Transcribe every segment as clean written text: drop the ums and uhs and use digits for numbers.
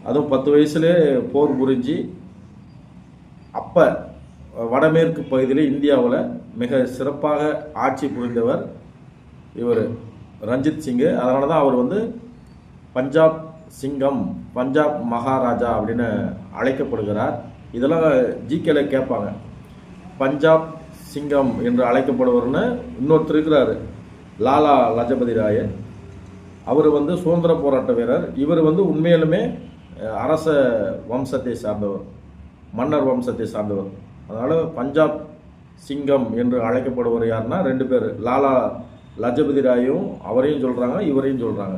அதுவும் 10 வயசுலே போர் புரிஞ்சு அப்போ வடமேற்கு பகுதியில் இந்தியாவில் மிக சிறப்பாக ஆட்சி புரிந்தவர் இவர் ரஞ்சித் சிங்கு. அதனால தான் அவர் வந்து பஞ்சாப் சிங்கம், பஞ்சாப் மகாராஜா அப்படின்னு அழைக்கப்படுகிறார். இதெல்லாம் ஜிகேல கேட்பாங்க. பஞ்சாப் சிங்கம் என்று அழைக்கப்படுவர்னு இன்னொருத்தர் இருக்கிறார், லாலா லஜபதி ராய். அவர் வந்து சுதந்திர போராட்ட வீரர். இவர் வந்து உண்மையிலுமே அரச வம்சத்தை சார்ந்தவர், மன்னர் வம்சத்தை சார்ந்தவர். அதனால் பஞ்சாப் சிங்கம் என்று அழைக்கப்படுவர் யாருன்னா 2 பேர், லாலா லஜபதி ராயும் அவரையும் சொல்கிறாங்க, இவரையும் சொல்கிறாங்க.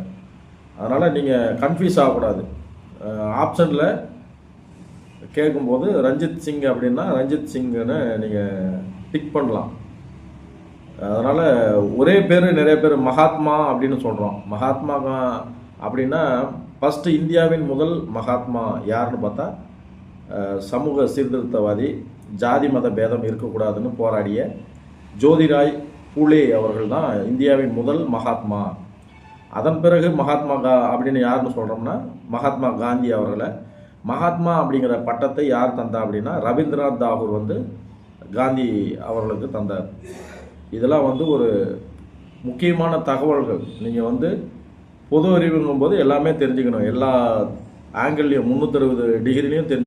அதனால் நீங்கள் கன்ஃபியூஸ் ஆகக்கூடாது. ஆப்ஷனில் கேட்கும்போது ரஞ்சித் சிங் அப்படின்னா ரஞ்சித் சிங்னு நீங்கள் டிக் பண்ணலாம். அதனால் ஒரே பேர் நிறைய பேர் மகாத்மா அப்படின்னு சொல்கிறோம். மகாத்மா அப்படின்னா ஃபஸ்ட்டு இந்தியாவின் முதல் மகாத்மா யாருன்னு பார்த்தா சமூக சீர்திருத்தவாதி, ஜாதி மத பேதம் இருக்கக்கூடாதுன்னு போராடிய ஜோதிராய் பூலே அவர்கள் தான் இந்தியாவின் முதல் மகாத்மா. அதன் பிறகு மகாத்மா அப்படின்னு யாருன்னு சொல்கிறோம்னா மகாத்மா காந்தி அவர்களை. மகாத்மா அப்படிங்கிற பட்டத்தை யார் தந்தா அப்படின்னா ரவீந்திரநாத் தாகூர் வந்து காந்தி அவர்களுக்கு தந்தார். இதெல்லாம் வந்து ஒரு முக்கியமான தகவல்கள். நீங்கள் வந்து பொது அறிவுங்கும் போது எல்லாமே தெரிஞ்சுக்கணும். எல்லா ஆங்கிள்லையும் 360 டிகிரிலையும் தெரிஞ்சு